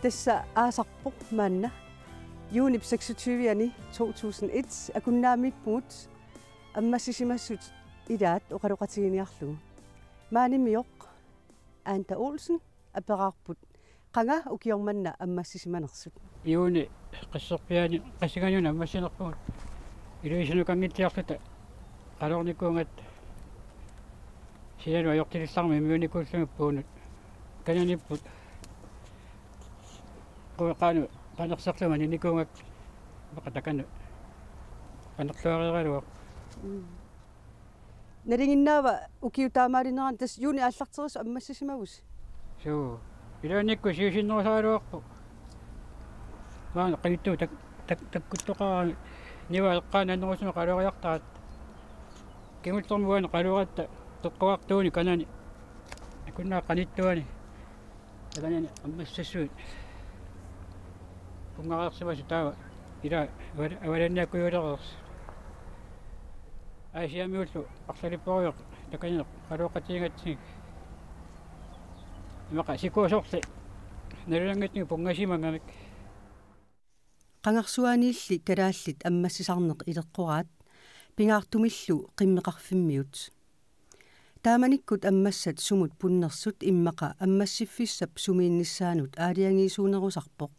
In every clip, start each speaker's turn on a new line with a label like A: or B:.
A: Tassa aasarpoq maanna Junip 26. 2001 akunnaamippungut аммассисимассут илаат оқалоқатигиниарлугу маанimmiоқ Anta Olsen апераарпут қанга укиорманна аммассисиманерсут
B: иуни қиссерпиани қассиганиуна аммассинерпугут илуисуну кангитсиарлута қалорникунгат сиану аёртилилларми иммуникууллугуппуунут кананиппут қуэқану панерсерлумани никунгак бақатакану панерлуариералуа
A: Naringinnaava ukiutaamaarinneraan tas juuni аллартерис аммассисимагус
B: суу илааникку сиусиннерусааруарпу маана қитту таккуттоқарами нива эққаананнерусума қалуариартаат кимултермуана қалуаратта тоққуартууни канани акуннаа қаниттуани таганани аммассассуут пунгареерсимасу таава ила аваланнааккуйулерерс Аисиамиуллу арлалиппориоқ таканеқ қалуоқатингатсиг имақа сикуусорли налулангатни пунгасимангамик
A: қангарсуаниилли калааллит аммассисарнеқ илеққораат пингаартумиллу қиммеқарфиммиут тааманиккут аммассат сумут пуннерсут иммақа аммассиффиссап сумииннissaанут аалиангиисуунерусарпоқ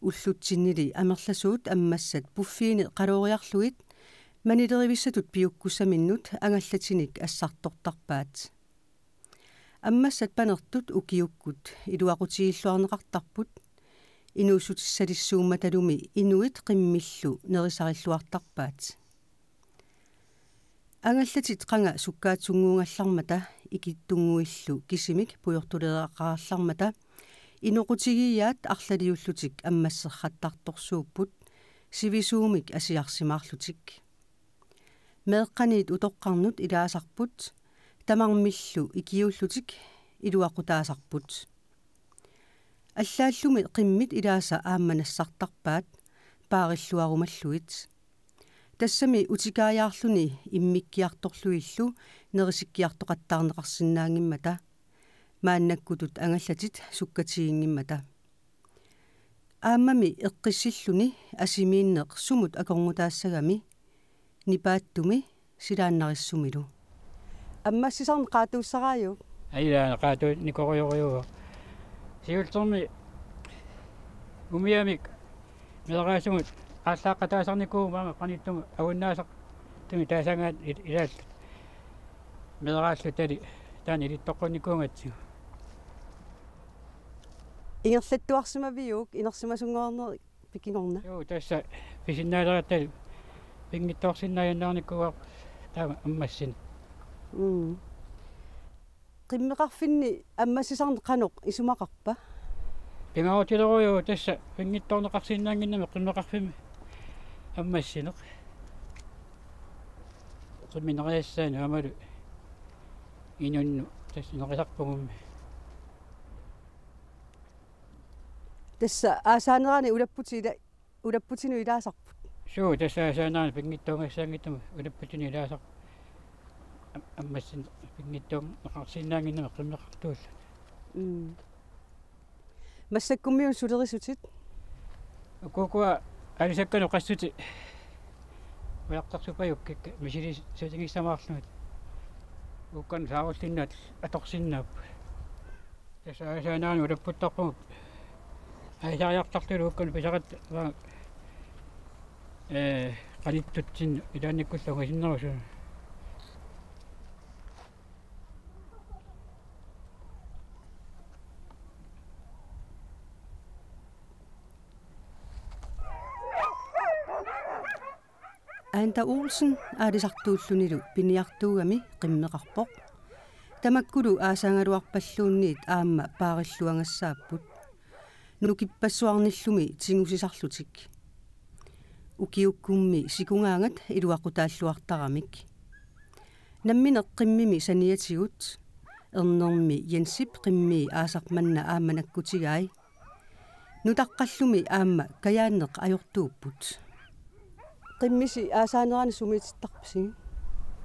A: уллутсиннили амерласуут аммассат пуффиини қалуориарлуит манилеривиссатут пиуккуссаминнут ангаллатиник ассартортарпаат аммассат панертут укиуккут илуақутигиллуарнеқартарпут инуусутиссалиссууматалуми инуит қиммиллу нерисариллуартарпаат ангаллатит қанга суккаатсунгуунгаллармата икиттунгуиллу кисимик пуйортулереққараллармата инуқутигиаат арлалиуллутик аммассерхаттарторсууппут сивисуумик асиарсимаарлутик меэққаниит утоққарнут илаасарпут тамармиллу икиуллутик илуақутаасарпут аллааллуми қиммит илааса аамманассартарпаат паариллуарумаллуит тассами утикааяарлуни иммиккиарторлуиллу нерисиккиартоқаттаарнеқарсинаангиммата мааннаккутут ангаллатит суккатигингиммата ааммами эққиссиллуни асимииннеқ сумут акорнутаассагами нипааттуми силааннариссумилу аммассисарн qaatuussaraaju
B: аилаа qaatu никориориуа сиултерми умиамик мелераасумут ааллааққатаасарникуу маама qaниттума авуннаасақ туми таасангаат илаат мелерааллу тали таани илиттоққуникуунгатсигу
A: ингерлаттуарсимавиук инерсимасунгоорнери пикингорна
B: юу тасса писиннаалератал пингитторсиннааяаннаарниккуа таама аммассин
A: qimmeqarfinni аммассисарне qaноq исумақарпа
B: пингаутилеруйу тасса пингитторнеқарсиннаангиннами qimmeqarfimi аммассинеқ qimmineриассаани амалу инунну тасса нерисарпугумми тасса
A: аасаанерани улаппутину илаасарпут
B: суу тассаасаанаани пингиттуунгассаангиттума улаппутину илаасар аммассин пингиттуун неқарсиннаангиннами qimmeqartuullu
A: массаккуммиун сулерисутит
B: укукуа алисаккану qassути уяқтарсупаюккакка мисили сутигиссамаарлунут уккан сааваллиннаат аторсиннаап тассаасаанаани улаппуттарпугут аисариартартулу уккан писарат qaниттутсин илааниккуллуга синнерусу
A: Anta Olsen аалисартууллунилу пиниартуугами qimmeqarpoq тамаккулу аасаангалуарпаллуунниит аама паариллуангассааппут нукиппассуарниллуми тингусисарлутик укиуккумми сикунгаангат илуақутааллуартарамик намминеқ qimмими саниатигут ернерми Jensip qimmi аасарманна ааманаккутигаи нутаққаллуми аама каяаннеқ ajortuupput qimмиси аасаанерани сумиититтарпси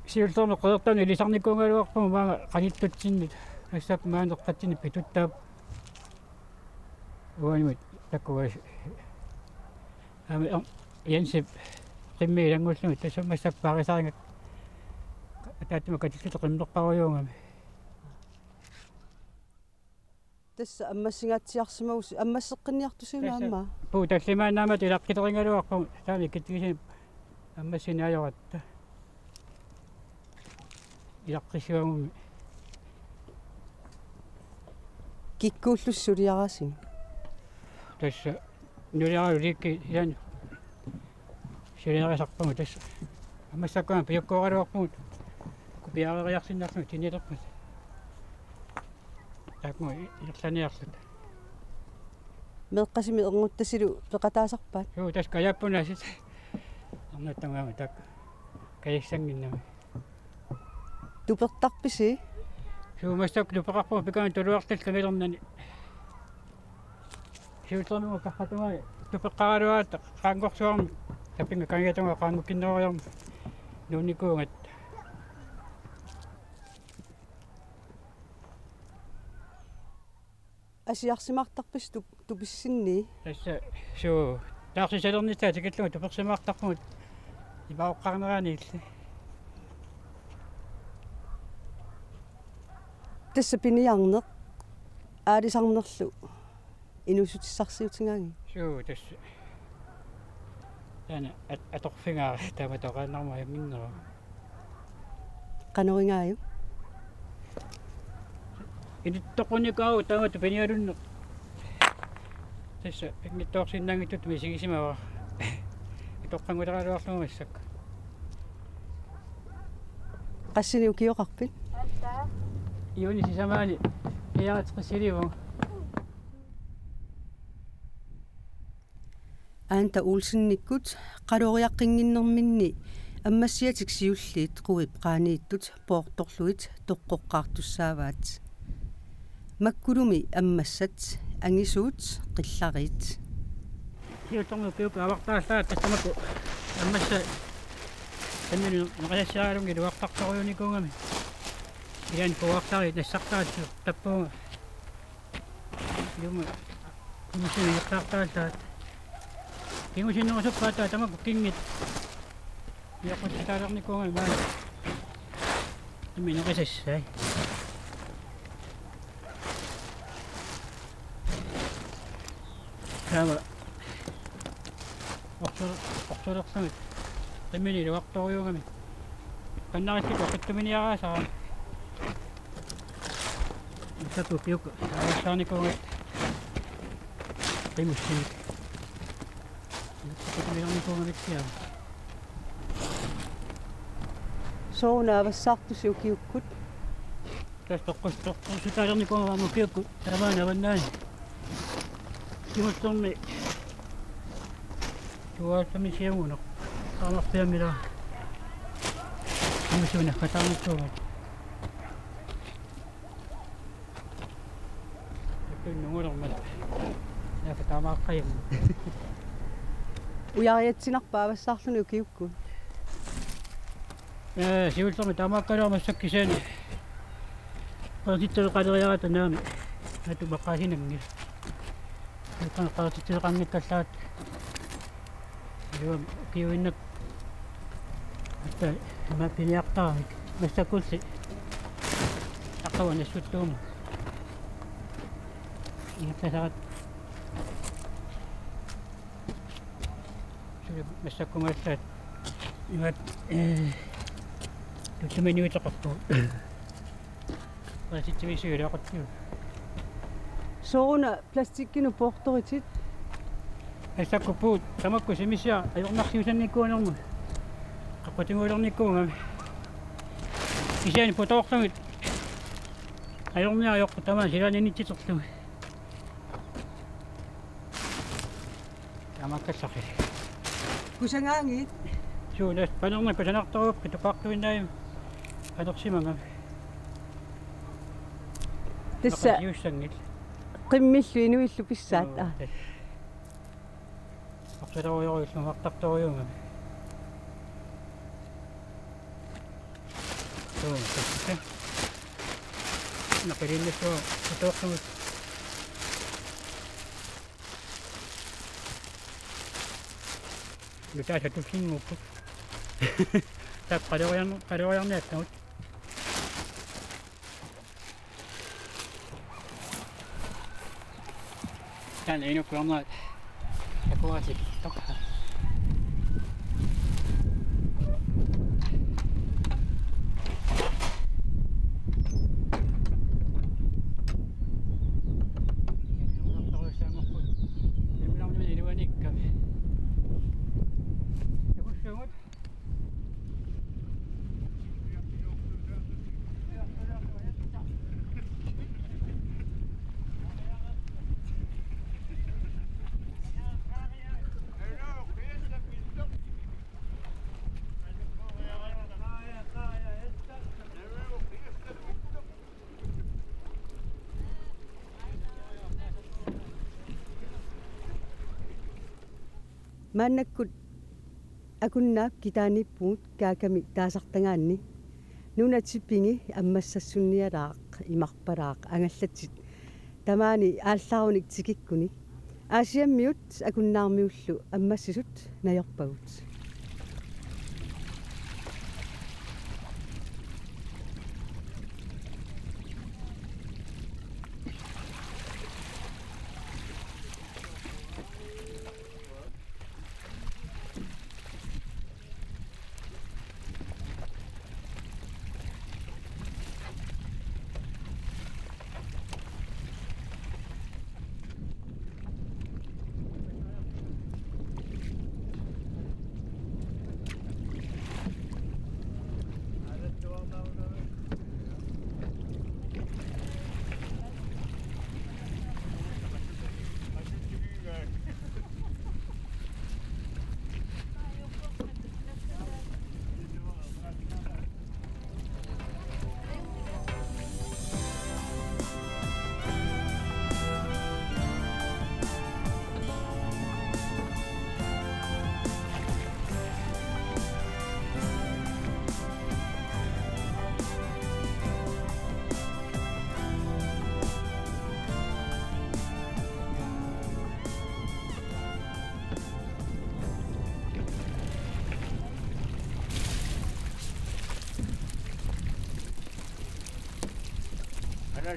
B: сиултерме qeertani илисарникуунгалуарпума маага qaниттутсиннит ассап маанеққатсини питуттаап уанимут такуас ами янсип qimmiilangullugut тассаммассаппаарисарингак атааттума катиллутэ qimмерпаруйуунгами
A: тасса аммассигаатсиарсимагус аммассеққинниартусуна амма
B: пуу таллимаанаамат илаққитерингалуарпу таами киттигисин аммассинаажоратта илаққиссуагумми
A: киккууллуссулиарасин
B: тасса нулиаралу ликки илан силиарисарпагу тасса аммассаккуан пиуккооралуарпугут купиарериарсиннаарлу тинилерпат такмо ирланиарлут
A: меққасими эрнуттасилу пеқатаасарпаат
B: юу тас каяппунасит арнаттамаама так каяссангиннами
A: тупертарписи
B: суумассак лупеқарпу пикаан толуартал камилернани сиутлернуа кахатугаа тупеққаралуаат qaangorsuarmi tapinga kangiatunga qaangukkinneриорми нууникуунгат
A: асиарсимартарпис туписсинни
B: тасса суу таарсисалернитаа тикиллуга туперсимаартарпугут иваоққарнераани илли
A: тасса пиниарнеқ аалисарнерлу инусутиссарсиутингаги
B: суу тасса яна аторфингаа таматоқааннарма яминнера
A: каноригааю
B: иниттоқуникаау таамату пениалунне тасса пигнитторсиннаангиттут мисигисимава итоққангулералуарлумассак
A: qassini ukiоқарпит
B: иуни сисамаани иаатеқсиливу
A: аанта уулсинниккут қалориаққингиннэрминни аммассиатик сиуллиит қуип қаанииттут поорторлуит тоққоққаартуссааваат маккулуми аммассат ангисуут қиллариит
B: иуторну пиука авартааллаа тассамаку аммасса таннину нақаяссаалунги луартарторюуникунгами иан коартари нассартаат таппуунга юма кумсини яқтаартааллаат кингусиннерусуппаатаа тамаку кингит яқуттаалерникунгами маа тиминеқисассай тава орсулерсамит тимини луарторюугами каннарисик оқиттуминиараасаа исату пиука сааникунгат тимуссин
A: соунаавассаартуси укиуккут
B: тастоққустортусутаалерникунгама мукиукку таамаанаваннаани кимутторми туаатами сиамунеқ таамартиамила кимусуна хатаарниккуунга нунгулермала яка таамааққаям
A: уяриатсинарпаавассаарлуни укиукку
B: сиултерми таамааққалуармассаккисаани qertittelu qaleriarata naami atu maqaasinamngil atan qertittelu qanngikkallaat yuam kiuinnak atta ma piniaqtaramik massakulli aqawan assuttuuma iqtasarat массаккумааллаат имат тутмениутеқарпу паситсивисуилаақаттиу
A: соуна пластиккину поорторитит
B: ассаккупуут тамакку симисиа аёрнарсиусанниккуунерму қаққатингуулерниккуунга исяани потоорсамит аёрниа аёққу тамаа силаанинитситерлуги тамаккассақи
A: кусангаангит
B: суулас панерна пасанарторуп қитоқартуиннаим панерсиманга
A: тасса
B: юуссангил
A: қиммиллу инуиллу писсаат
B: aqsalaruйоруиллу мартарторуйунга тоо тасса нақилиннасуа потоққамут Mitä tusin mukku. Tää kadojan näyttänyt. Tän ei nukkua amla. Ja kovasti tokaa.
A: Mannakut akunnaap kitaanippuut kaakami taasartangaanni nunatipingi ammassassunnialaaq imarpalaaq angallatit tamaani aallarunik tikikkuni aasiammiut akunnaarmiullu ammassisut nayorpagut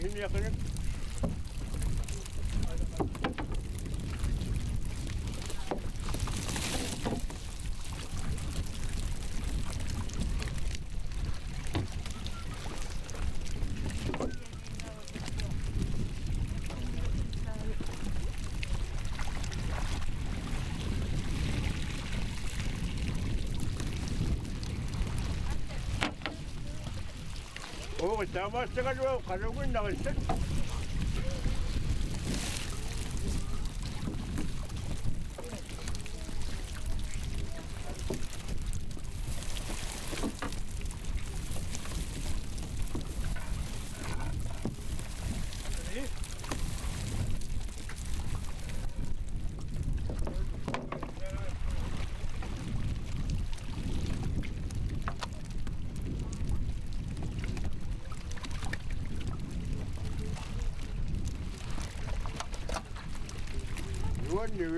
C: Şimdi yakınım. O tamam çıkacak kalıbın da işte.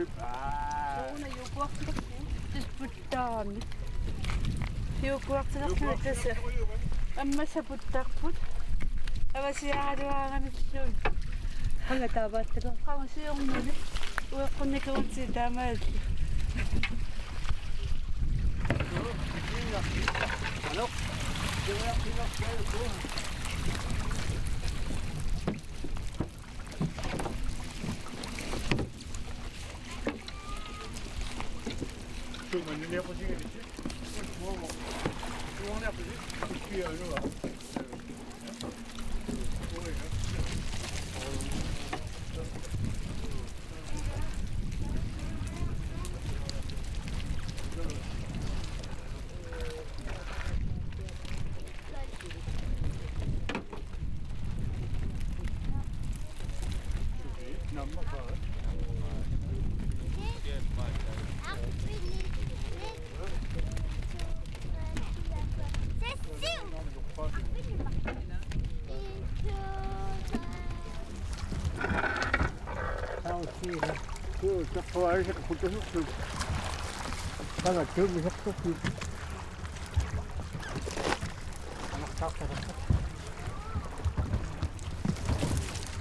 A: Ona juoksuukin. Puttaami. Juoksuukin tässä. Amma se puttaaput. Avasiaaduaanamissuun. Hanga taabattelo. Qamasi ornuli. Ueqqunnikerutsi taamaati.
C: Alo. Ne yapacağız işte? Ne yapacağız? Bir yönü var. 그, 저, 저, 아저씨가 붙어서 Tanga tumi sakto.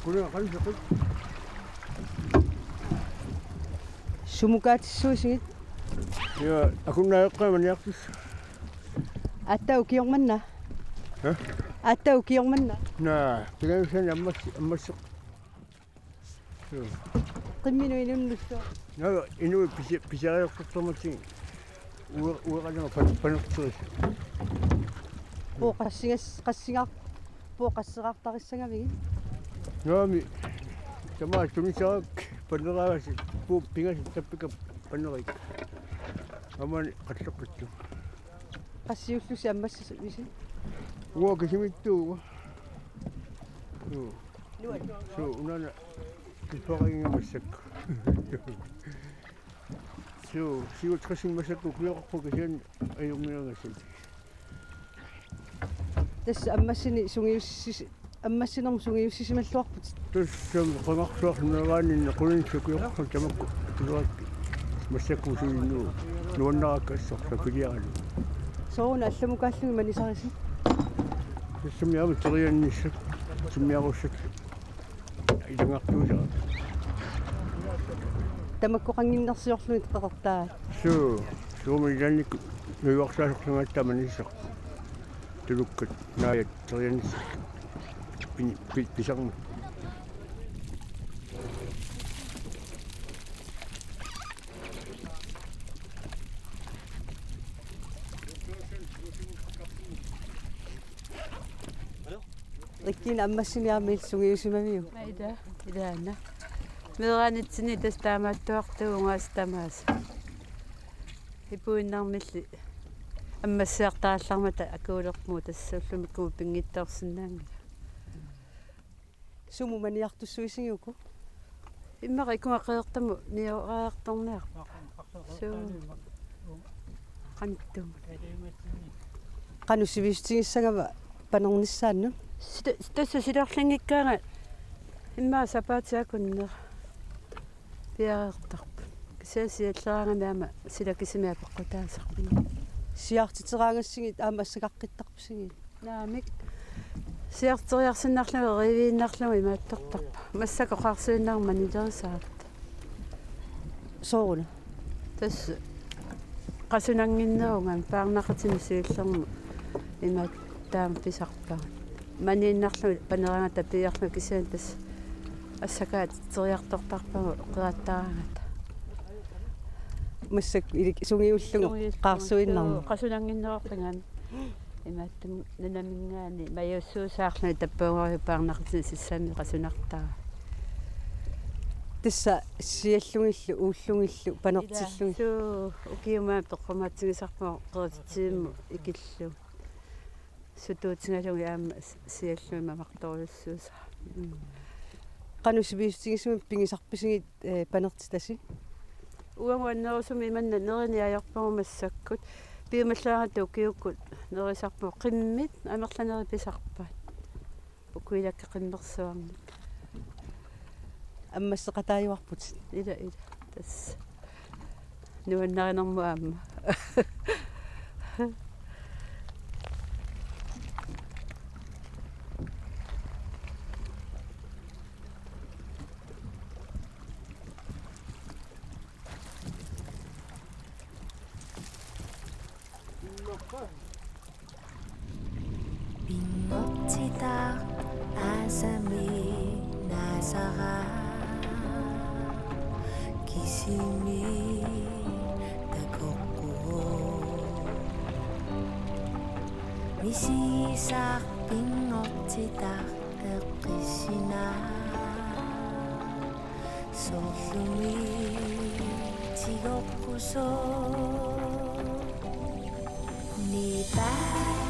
C: Kuno kan sakit.
A: Sumukaatissуусигит
C: Ja, aku naeqqaman yaqtis.
A: аттау киорманна
C: Ха?
A: аттау киорманна
C: Na, pigan ammas.
A: qimмину инуннуссуа
C: Ja, inu pisariortortormatsi. Ueqalama panertuis.
A: qassigar qasseraartarissangavigi
C: Naami tama tumisaak paneraagas pu pingas tappika panerik. Amani qattoqittu.
A: qassiullusi аммассас виси
C: Uo kisimittu. So unana kiparinga masak. So siwa tkasin masak kuleqorpu kisian ayungirangasit.
A: тасса аммассини сунгиуссис аммассинерм сунгиуссисималлуарпут
C: Tussam qangarsuarneraaninna qulinssukuyorqu tamakku tuluakki massakku suinnu nuannarakkassorta piliaralu.
A: соуна алламукааллуги манисариси
C: Tussam yaama teriannissat simmiarussat ilangartuusara.
A: тамакку qanginnersiorluni теқартаа
C: So suumilannik nuiuarsaasорlungaattaa manissaq tulukkat naayat teriannissat pisarma.
A: риккина аммассиниармил сунгиусимавиу
D: идаана меранитсини тастаамааттуартугунгаас тамаас ипуиннармилли аммассаартааллармата акуулерпму тассауллумикку пингиттарсинаанга
A: суму маниартуссуисигиуку
D: иммара икуақеэртаму ниораартарнеар суу қанттум
A: qanusivistигиссагава панерниссаанну
D: тасса силерлангиккаага иммаа сапаатиакуннер пиареэртарпа кисаасиаллераангамаама силакисимиа пеққутаасарпини
A: сиартитераангассигит аама ассакаққиттарпсигит
D: наамик сиартериарсиннарлуги ривииннарлуги имааттортарпа массакоқарсуиннарма нилерисаат
A: сооруна
D: тасса qasunaanginnerugan paarnaqatimi siillерму имаат таам писарпаа манииннарлуги панерангата пиарлу кисаан тас ассакаат териартортарпагу қиаттарангата
A: массак илик сунгиуллугу қаарсуиннарму
D: qasunaanginneruartangaan имааттам нанамингаани маюссуусаарлуни таппаугариу паарнақатими сиссаами qasunaartaa
A: тасса сиаллугиллу ууллугиллу панертиллуги
D: суу укиумаа пеққумаатсигисарпаа қератитсиимму икиллу сутуутингалуги аама сиаллуи мамарторуссууса
A: qanusivistигисуми пингисарписигит панертитаси
D: уангуаннерусуми иманна нерини аёрпагу массаккут пиумаллаарату укиуккут нерисарпу қиммит амерланери писарпаат укуилакка қиммерсуарни
A: аммассеқатааюарпут
D: ида тас нуаннаринерму аама
E: 빙어치다 아삼이 나사가 기심이 다걷고 미시삭 빙어치다 흑기시나 소름이 지겁고서 네 발